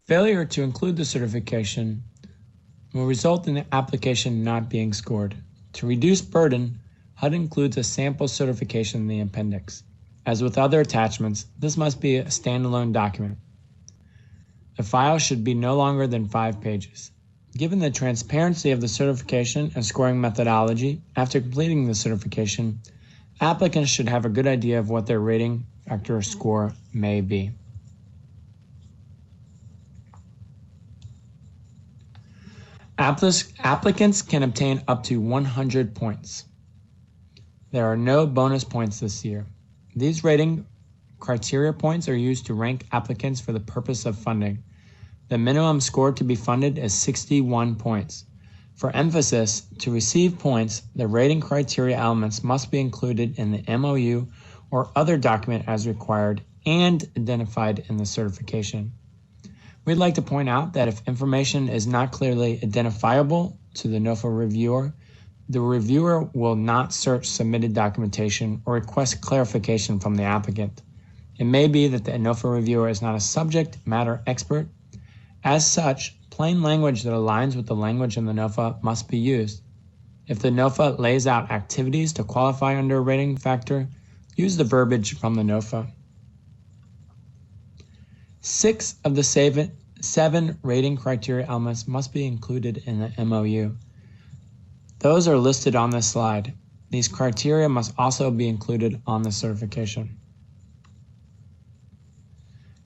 Failure to include the certification will result in the application not being scored. To reduce burden, HUD includes a sample certification in the appendix. As with other attachments, this must be a standalone document. The file should be no longer than 5 pages. Given the transparency of the certification and scoring methodology, after completing the certification, applicants should have a good idea of what their rating factor score may be. Applicants can obtain up to 100 points. There are no bonus points this year. These rating criteria points are used to rank applicants for the purpose of funding. The minimum score to be funded is 61 points. For emphasis, to receive points, the rating criteria elements must be included in the MOU or other document as required and identified in the certification. We'd like to point out that if information is not clearly identifiable to the NOFA reviewer, the reviewer will not search submitted documentation or request clarification from the applicant. It may be that the NOFA reviewer is not a subject matter expert. As such, plain language that aligns with the language in the NOFA must be used. If the NOFA lays out activities to qualify under a rating factor, use the verbiage from the NOFA. 6 of the 7 rating criteria elements must be included in the MOU. Those are listed on this slide. These criteria must also be included on the certification.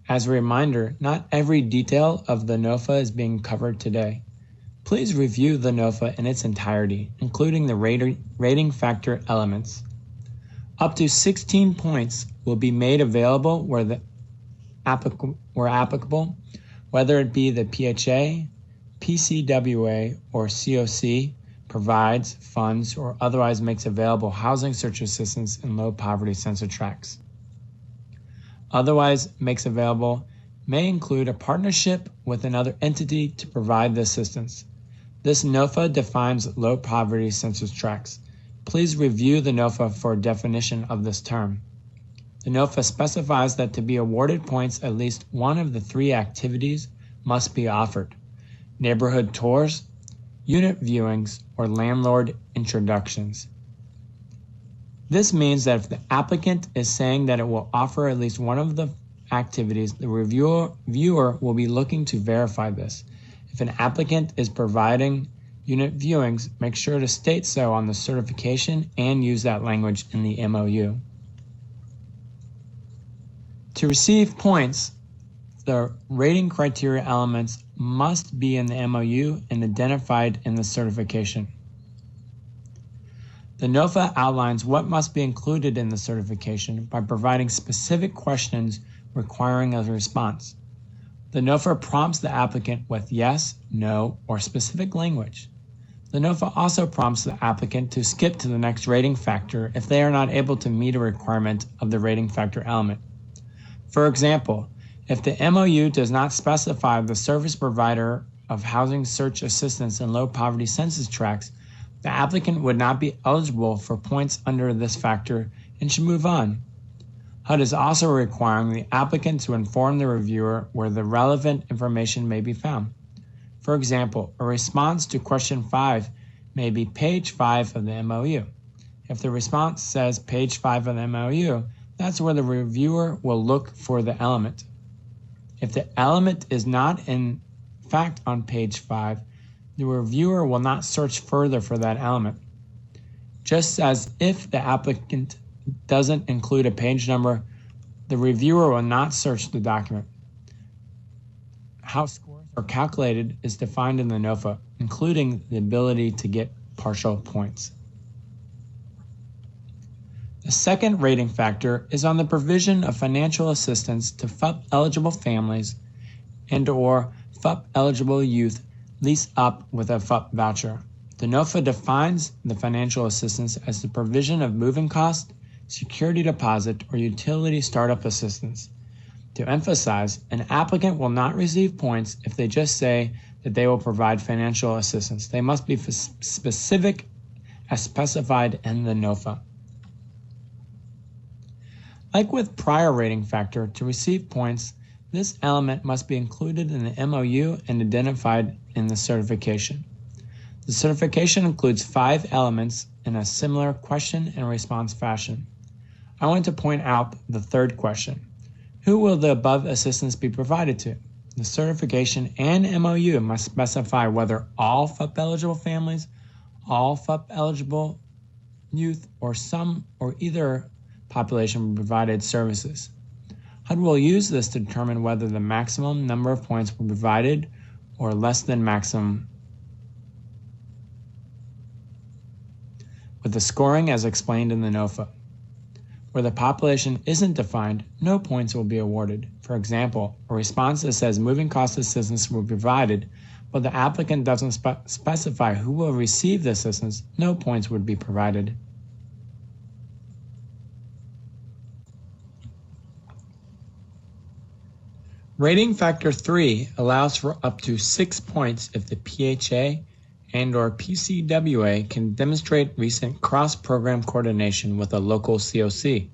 As a reminder, not every detail of the NOFA is being covered today. Please review the NOFA in its entirety, including the rating factor elements. Up to 16 points will be made available where applicable, whether it be the PHA, PCWA, or COC provides, funds, or otherwise makes available housing search assistance in low poverty census tracts. Otherwise makes available may include a partnership with another entity to provide the assistance. This NOFA defines low poverty census tracts. Please review the NOFA for a definition of this term. The NOFA specifies that to be awarded points, at least one of the 3 activities must be offered: neighborhood tours, unit viewings, or landlord introductions. This means that if the applicant is saying that it will offer at least one of the activities, the viewer will be looking to verify this. If an applicant is providing unit viewings, make sure to state so on the certification and use that language in the MOU. To receive points, the rating criteria elements must be in the MOU and identified in the certification. The NOFA outlines what must be included in the certification by providing specific questions requiring a response. The NOFA prompts the applicant with yes, no, or specific language. The NOFA also prompts the applicant to skip to the next rating factor if they are not able to meet a requirement of the rating factor element. For example, if the MOU does not specify the service provider of housing search assistance in low poverty census tracts, the applicant would not be eligible for points under this factor and should move on. HUD is also requiring the applicant to inform the reviewer where the relevant information may be found. For example, a response to question 5 may be page 5 of the MOU. If the response says page 5 of the MOU, that's where the reviewer will look for the element. If the element is not in fact on page 5, the reviewer will not search further for that element. Just as if the applicant doesn't include a page number, the reviewer will not search the document. How scores are calculated is defined in the NOFA, including the ability to get partial points. The second rating factor is on the provision of financial assistance to FUP-eligible families and/or FUP-eligible youth leased up with a FUP voucher. The NOFA defines the financial assistance as the provision of moving cost, security deposit, or utility startup assistance. To emphasize, an applicant will not receive points if they just say that they will provide financial assistance. They must be specific as specified in the NOFA. Like with prior rating factor, to receive points, This element must be included in the MOU and identified in the certification. The certification includes 5 elements in a similar question and response fashion. I want to point out the third question. Who will the above assistance be provided to? The certification and MOU must specify whether all FUP-eligible families, all FUP-eligible youth, or some or either population will be provided services. HUD will use this to determine whether the maximum number of points will be provided or less than maximum, with the scoring as explained in the NOFA. Where the population isn't defined, no points will be awarded. For example, a response that says moving cost assistance will be provided, but the applicant doesn't specify who will receive the assistance, no points would be provided. Rating factor 3 allows for up to 6 points if the PHA and/or PCWA can demonstrate recent cross-program coordination with a local COC.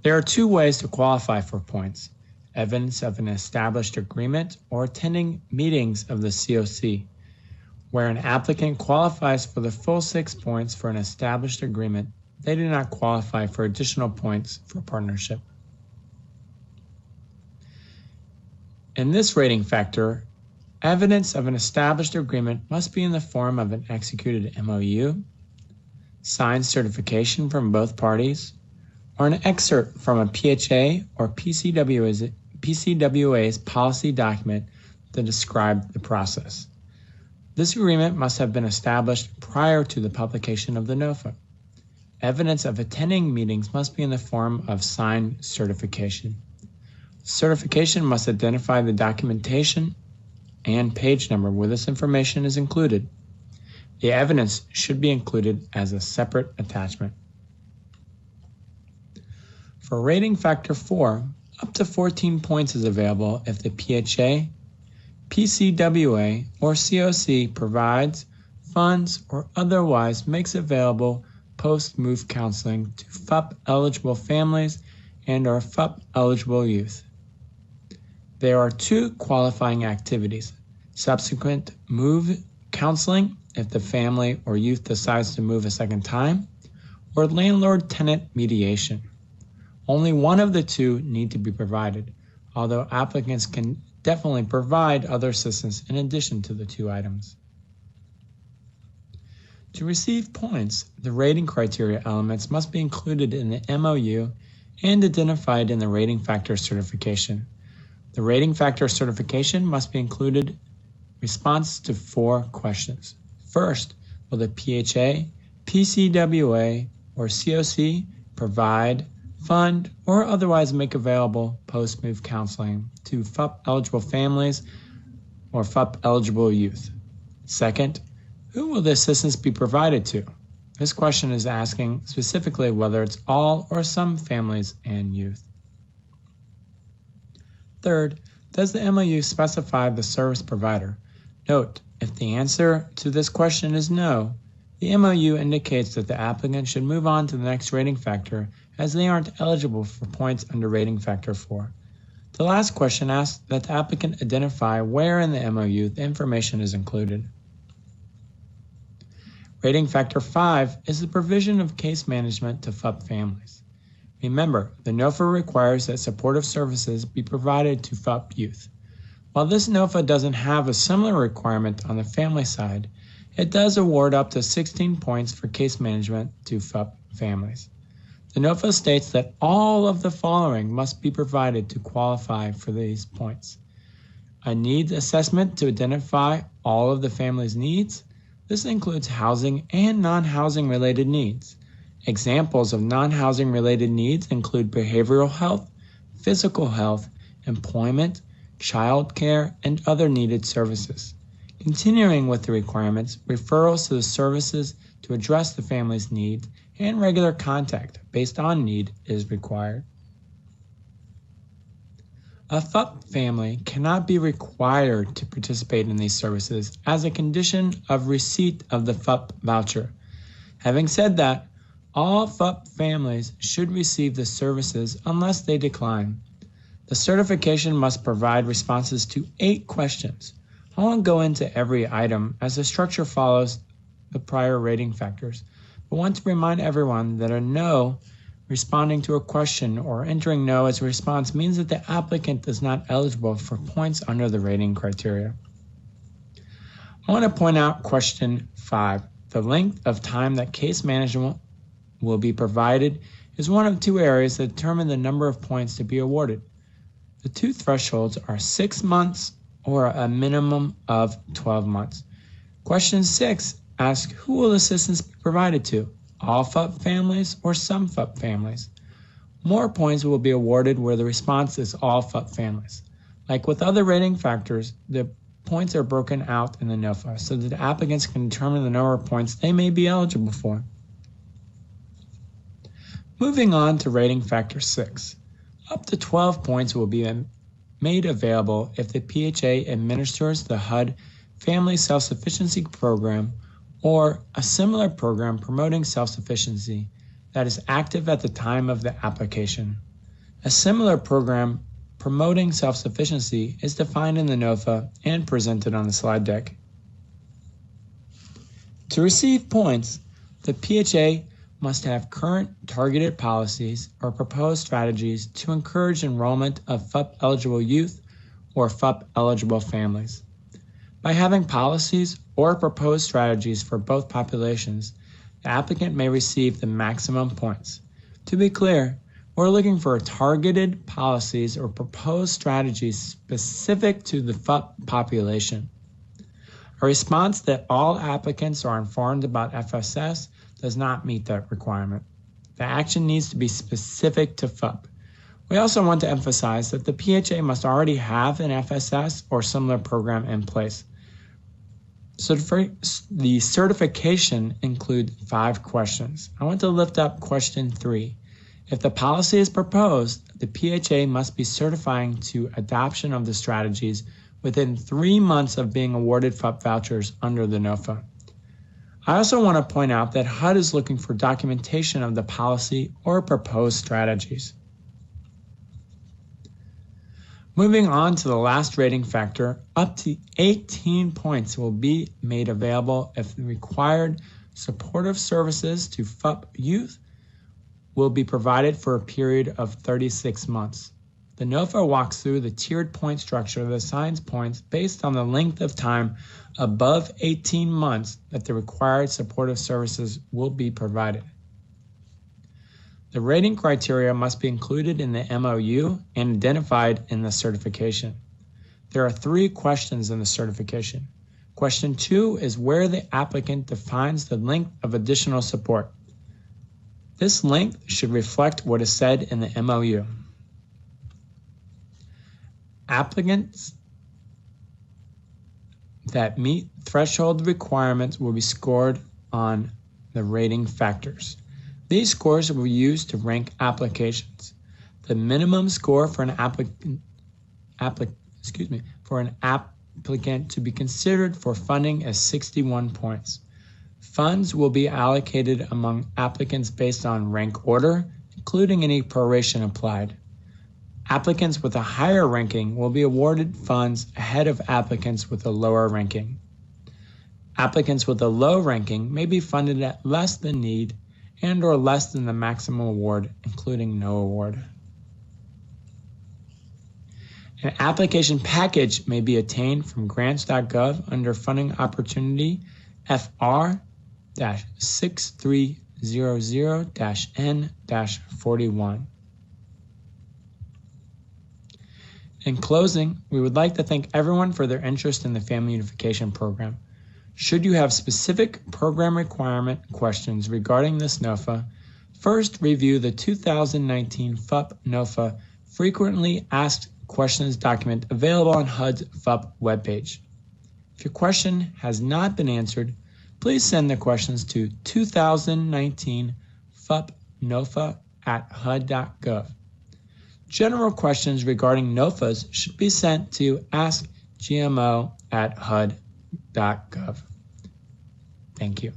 There are 2 ways to qualify for points: evidence of an established agreement or attending meetings of the COC. Where an applicant qualifies for the full 6 points for an established agreement, they do not qualify for additional points for partnership. In this rating factor, evidence of an established agreement must be in the form of an executed MOU, signed certification from both parties, or an excerpt from a PHA or PCWA's policy document that describe the process. This agreement must have been established prior to the publication of the NOFA. Evidence of attending meetings must be in the form of signed certification. Certification must identify the documentation and page number where this information is included. The evidence should be included as a separate attachment. For rating factor 4, up to 14 points is available if the PHA, PCWA, or COC provides, funds, or otherwise makes available post-move counseling to FUP-eligible families and/or FUP-eligible youth. There are 2 qualifying activities: subsequent move counseling if the family or youth decides to move a second time, or landlord-tenant mediation. Only one of the 2 need to be provided, although applicants can definitely provide other assistance in addition to the 2 items. To receive points, the rating criteria elements must be included in the MOU and identified in the rating factor certification. The rating factor certification must be included response to 4 questions. First, will the PHA, PCWA, or COC provide, fund, or otherwise make available post-move counseling to FUP-eligible families or FUP-eligible youth? Second, who will the assistance be provided to? This question is asking specifically whether it's all or some families and youth. Third, does the MOU specify the service provider? Note, if the answer to this question is no, the MOU indicates that the applicant should move on to the next rating factor as they aren't eligible for points under rating factor 4. The last question asks that the applicant identify where in the MOU the information is included. Rating factor 5 is the provision of case management to FUP families. Remember, the NOFA requires that supportive services be provided to FUP youth. While this NOFA doesn't have a similar requirement on the family side, it does award up to 16 points for case management to FUP families. The NOFA states that all of the following must be provided to qualify for these points: a needs assessment to identify all of the family's needs. This includes housing and non-housing related needs. Examples of non-housing related needs include behavioral health, physical health, employment, child care, and other needed services. Continuing with the requirements, referrals to the services to address the family's needs and regular contact based on need is required. A FUP family cannot be required to participate in these services as a condition of receipt of the FUP voucher. Having said that, all FUP families should receive the services unless they decline. The certification must provide responses to 8 questions. I won't go into every item as the structure follows the prior rating factors, but want to remind everyone that a no responding to a question or entering no as a response means that the applicant is not eligible for points under the rating criteria. I want to point out question 5. The length of time that case management will be provided is one of 2 areas that determine the number of points to be awarded. The 2 thresholds are 6 months or a minimum of 12 months. Question 6 asks, who will assistance be provided to? All FUP families or some FUP families? More points will be awarded where the response is all FUP families. Like with other rating factors, the points are broken out in the NOFA so that the applicants can determine the number of points they may be eligible for. Moving on to rating factor 6. Up to 12 points will be made available if the PHA administers the HUD Family Self-Sufficiency Program or a similar program promoting self-sufficiency that is active at the time of the application. A similar program promoting self-sufficiency is defined in the NOFA and presented on the slide deck. To receive points, the PHA must have current targeted policies or proposed strategies to encourage enrollment of FUP-eligible youth or FUP-eligible families. By having policies or proposed strategies for both populations, the applicant may receive the maximum points. To be clear, we're looking for targeted policies or proposed strategies specific to the FUP population. A response that all applicants are informed about FSS does not meet that requirement. The action needs to be specific to FUP. We also want to emphasize that the PHA must already have an FSS or similar program in place. The certification includes 5 questions. I want to lift up question 3. If the policy is proposed, the PHA must be certifying to adoption of the strategies within 3 months of being awarded FUP vouchers under the NOFA. I also want to point out that HUD is looking for documentation of the policy or proposed strategies. Moving on to the last rating factor, up to 18 points will be made available if the required supportive services to FUP youth will be provided for a period of 36 months. The NOFA walks through the tiered point structure that assigns points based on the length of time above 18 months that the required supportive services will be provided. The rating criteria must be included in the MOU and identified in the certification. There are 3 questions in the certification. Question 2 is where the applicant defines the length of additional support. This length should reflect what is said in the MOU. Applicants that meet threshold requirements will be scored on the rating factors. These scores will be used to rank applications. The minimum score for an applicant to be considered for funding is 61 points. Funds will be allocated among applicants based on rank order, including any proration applied. Applicants with a higher ranking will be awarded funds ahead of applicants with a lower ranking. Applicants with a low ranking may be funded at less than need and or less than the maximum award, including no award. An application package may be obtained from grants.gov under funding opportunity FR-6300-N-41. In closing, we would like to thank everyone for their interest in the Family Unification Program. Should you have specific program requirement questions regarding this NOFA, first review the 2019 FUP NOFA Frequently Asked Questions document available on HUD's FUP webpage. If your question has not been answered, please send the questions to 2019 FUP NOFA at HUD.gov. General questions regarding NOFAs should be sent to askgmo@hud.gov. Thank you.